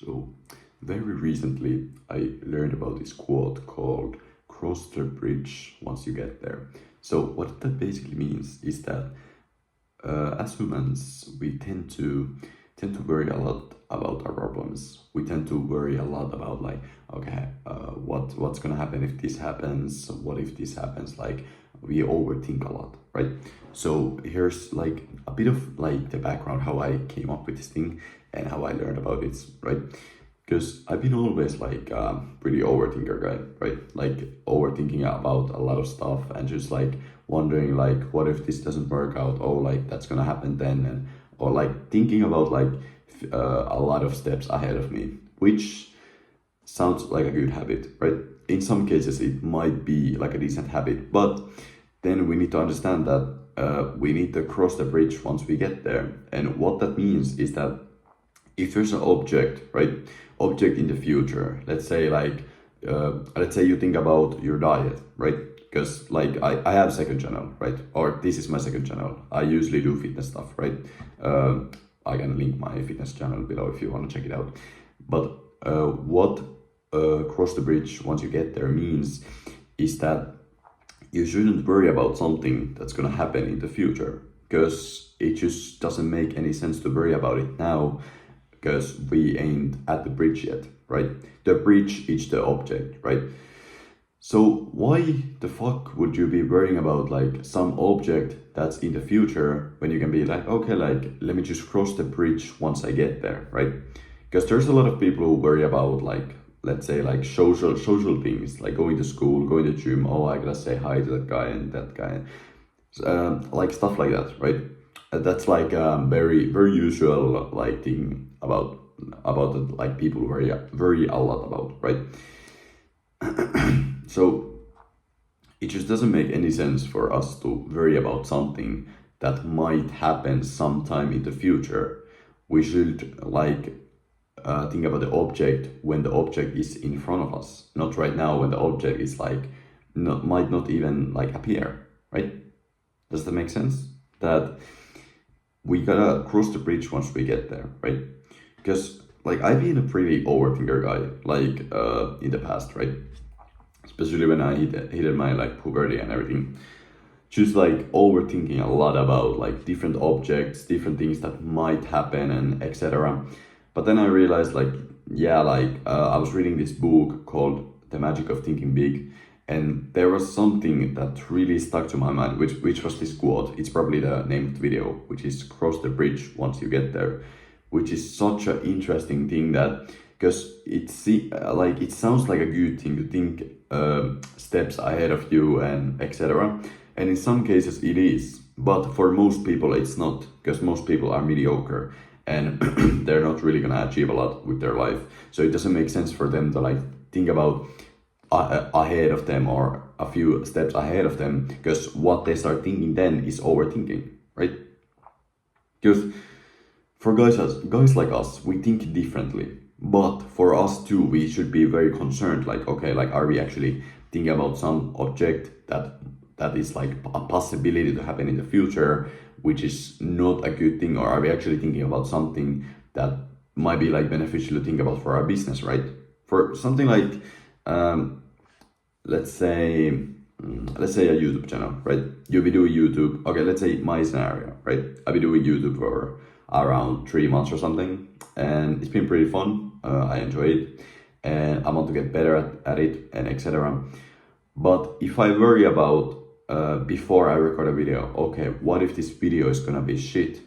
So, very recently, I learned about this quote called cross the bridge once you get there. So, what that basically means is that as humans, we tend to worry a lot about our problems. We tend to worry a lot about like, okay, what's gonna happen if this happens? What if this happens? Like, we overthink a lot, right? So here's like a bit of like the background how I came up with this thing and how I learned about it, right? Because I've been always like pretty overthinker guy, right? Like overthinking about a lot of stuff and just like wondering like what if this doesn't work out? Oh, like that's gonna happen then, and or like thinking about like a lot of steps ahead of me, which sounds like a good habit, right? In some cases, it might be like a decent habit, but then we need to understand that we need to cross the bridge once we get there. And what that means is that if there's an object, right, object in the future, let's say you think about your diet, right? Because like I have a second channel, right? Or this is my second channel. I usually do fitness stuff, right? I can link my fitness channel below if you want to check it out. But what cross the bridge once you get there means is that you shouldn't worry about something that's gonna happen in the future, because it just doesn't make any sense to worry about it now because we ain't at the bridge yet, right? The bridge is the object, right? So why the fuck would you be worrying about like some object that's in the future when you can be like, okay, like let me just cross the bridge once I get there, right? Because there's a lot of people who worry about like, let's say like social things, like going to school, going to gym. Oh, I gotta say hi to that guy and that guy, like stuff like that, right? That's like very usual like thing about the, like people worry a lot about, right? So it just doesn't make any sense for us to worry about something that might happen sometime in the future. We should like think about the object when the object is in front of us, not right now when the object is like might not even like appear, right? Does that make sense? That we gotta cross the bridge once we get there, right? Because like I've been a pretty overthinker guy, like in the past, right? Especially when I hit my like puberty and everything, just like overthinking a lot about like different objects, different things that might happen and etc. But then I realized like, yeah, like I was reading this book called The Magic of Thinking Big, and there was something that really stuck to my mind, which was this quote. It's probably the name of the video, which is cross the bridge once you get there, which is such an interesting thing that, because like it sounds like a good thing to think steps ahead of you and etc. And in some cases it is, but for most people it's not, because most people are mediocre and they're not really gonna achieve a lot with their life. So it doesn't make sense for them to like think about ahead of them or a few steps ahead of them, because what they start thinking then is overthinking, right? Because for guys like us, we think differently. But for us too, we should be very concerned. Like, okay, like, are we actually thinking about some object that is like a possibility to happen in the future, which is not a good thing, or are we actually thinking about something that might be like beneficial to think about for our business, right? For something like, let's say. Let's say a YouTube channel, right? You'll be doing YouTube. Okay, let's say my scenario, right? I'll be doing YouTube for around 3 months or something, and it's been pretty fun. I enjoy it, and I want to get better at it, and etc. But if I worry about before I record a video, okay, what if this video is gonna be shit?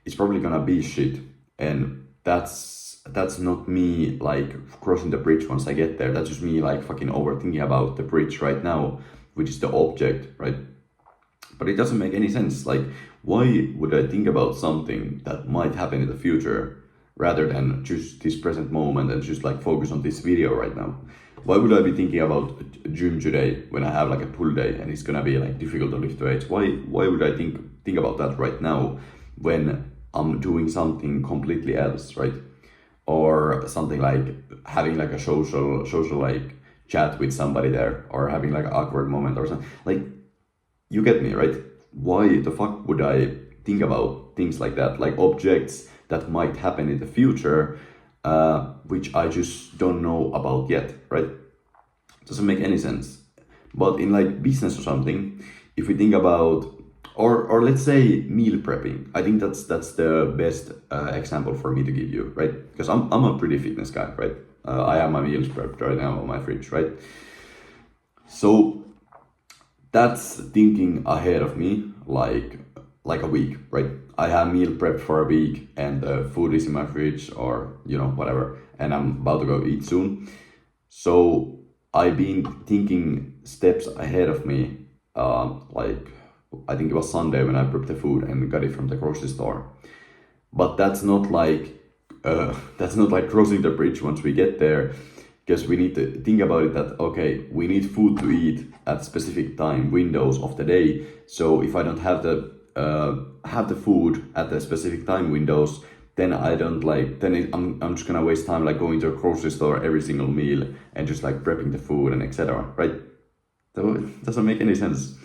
It's probably gonna be shit, and that's not me like crossing the bridge once I get there. That's just me like fucking overthinking about the bridge right now, which is the object, right? But it doesn't make any sense. Like, why would I think about something that might happen in the future rather than just this present moment and just like focus on this video right now? Why would I be thinking about gym today when I have like a pull day and it's gonna be like difficult to lift weights? Why would I think about that right now when I'm doing something completely else, right? Or something like having like a social like chat with somebody there, or having like an awkward moment or something. Like, you get me, right? Why the fuck would I think about things like that, like objects that might happen in the future, which I just don't know about yet, right? Doesn't make any sense. But in like business or something, if we think about, or let's say meal prepping, I think that's the best example for me to give you, right? Because I'm a pretty fitness guy, right? I have my meals prepped right now on my fridge, right? So that's thinking ahead of me, like a week, right? I have meal prepped for a week, and the food is in my fridge, or whatever, and I'm about to go eat soon. So I've been thinking steps ahead of me. Like I think it was Sunday when I prepped the food and got it from the grocery store. But that's not like crossing the bridge once we get there, because we need to think about it that okay, we need food to eat at specific time windows of the day. So if I don't have the food at the specific time windows, then I'm just gonna waste time like going to a grocery store every single meal and just like prepping the food and etc. Right? So it doesn't make any sense.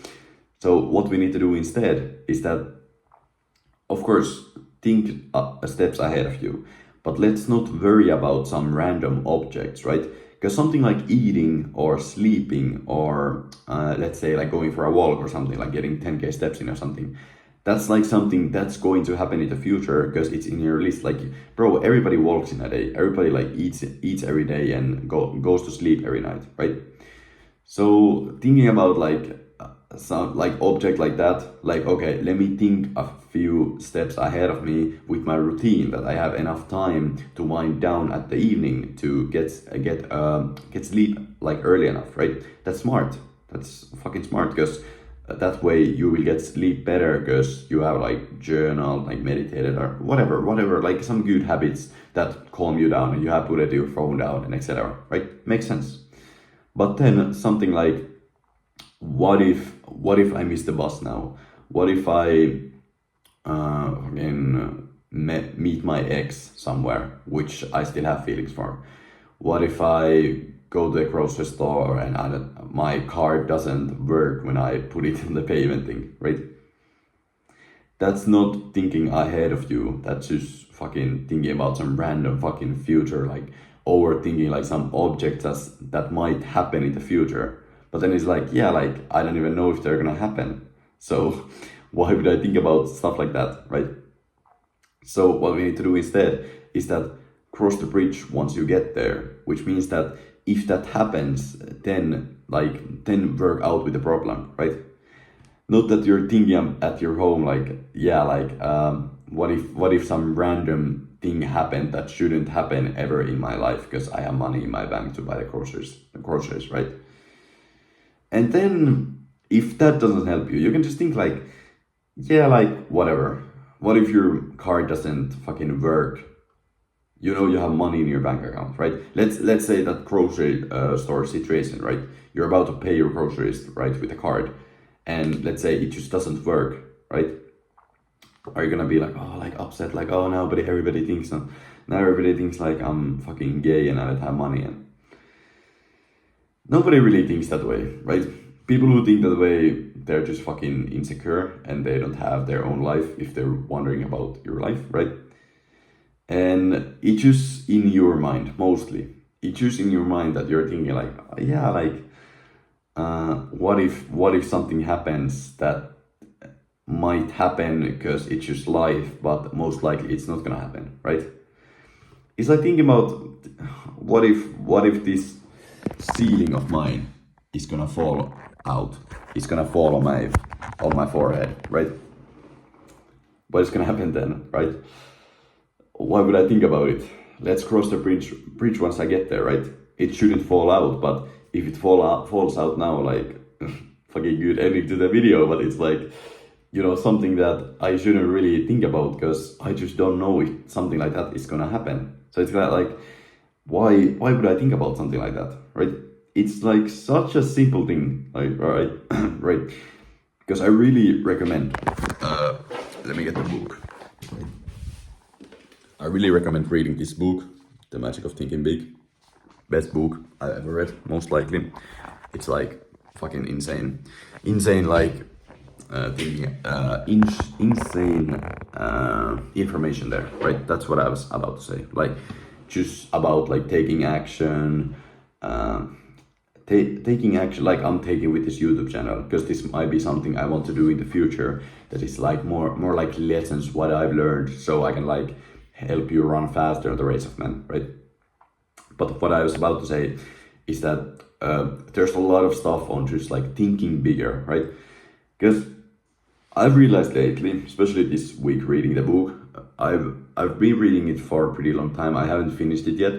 So what we need to do instead is that, of course, think steps ahead of you, but let's not worry about some random objects, right? Because something like eating or sleeping or let's say like going for a walk or something, like getting 10k steps in or something, that's like something that's going to happen in the future because it's in your list. Like, bro, everybody walks in a day. Everybody like eats every day and goes to sleep every night, right? So thinking about like some like object like that, like okay, let me think a few steps ahead of me with my routine, that I have enough time to wind down at the evening to get sleep like early enough, right? That's smart. That's fucking smart, because that way you will get sleep better because you have like journal, like meditated or whatever, like some good habits that calm you down, and you have put your phone down and etc. Right? Makes sense. But then something like, what if I miss the bus now? What if I meet my ex somewhere, which I still have feelings for? What if I go to the grocery store and my card doesn't work when I put it in the payment thing, right? That's not thinking ahead of you. That's just fucking thinking about some random fucking future, like overthinking like some objects that might happen in the future. But then it's like, yeah, like I don't even know if they're gonna happen. So why would I think about stuff like that, right? So what we need to do instead is that cross the bridge once you get there, which means that if that happens, then work out with the problem, right? Not that you're thinking at your home like, yeah, like what if some random thing happened that shouldn't happen ever in my life because I have money in my bank to buy the groceries, right? And then if that doesn't help you, you can just think like, yeah, like whatever. What if your card doesn't fucking work? You know you have money in your bank account, right? Let's say that grocery store situation, right? You're about to pay your groceries, right, with a card, and let's say it just doesn't work, right? Are you gonna be like, oh, like upset, like, oh, now everybody thinks like I'm fucking gay and I don't have money? And nobody really thinks that way, right? People who think that way, they're just fucking insecure and they don't have their own life if they're wondering about your life, right? And it's just in your mind, mostly. It's just in your mind that you're thinking like, yeah, like, what if something happens that might happen because it's just life, but most likely it's not gonna happen, right? It's like thinking about what if this ceiling of mine is gonna fall out. It's gonna fall on my forehead, right? What is gonna happen then, right? Why would I think about it? Let's cross the bridge once I get there, right? It shouldn't fall out, but if it falls out now, like fucking good ending to the video, but it's like, something that I shouldn't really think about because I just don't know if something like that is gonna happen. So it's like, why would I think about something like that, right? It's like such a simple thing, like, right? Right? Because I really recommend, let me get the book. I really recommend reading this book, The Magic of Thinking Big. Best book I've ever read, most likely. It's like fucking insane, like thinking, insane information there, right? That's what I was about to say. Like, just about like taking action, taking action like I'm taking with this YouTube channel, because this might be something I want to do in the future, that is like more like lessons what I've learned, so I can like help you run faster in the race of men, right? But what I was about to say is that there's a lot of stuff on just like thinking bigger, right? Because I've realized lately, especially this week reading the book, I've been reading it for a pretty long time. I haven't finished it yet,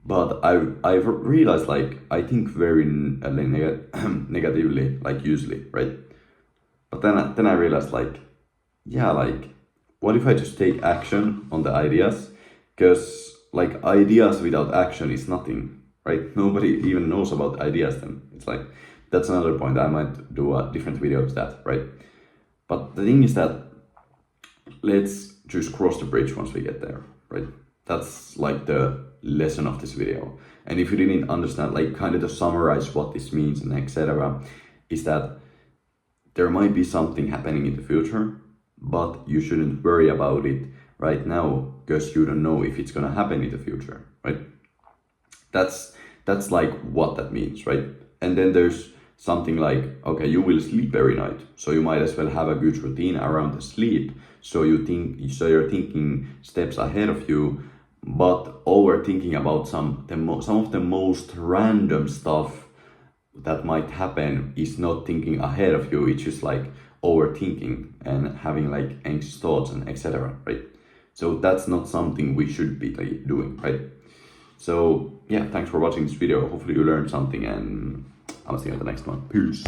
but I've realized like I think very negatively, like usually, right? But then I realized like, yeah, like what if I just take action on the ideas? Because like ideas without action is nothing, right? Nobody even knows about ideas then. It's like, that's another point. I might do a different video of that, right? But the thing is that let's just cross the bridge once we get there, right? That's like the lesson of this video. And if you didn't understand, like kind of to summarize what this means and etc., is that there might be something happening in the future, but you shouldn't worry about it right now because you don't know if it's gonna happen in the future, right? That's like what that means, right? And then there's something like, okay, you will sleep every night, so you might as well have a good routine around the sleep, so you're thinking steps ahead of you, but overthinking about some of the most random stuff that might happen is not thinking ahead of you. It's just like overthinking and having like anxious thoughts and etc., right? So that's not something we should be like doing, right? So yeah, thanks for watching this video. Hopefully you learned something, and I'll see you in the next one. Peace.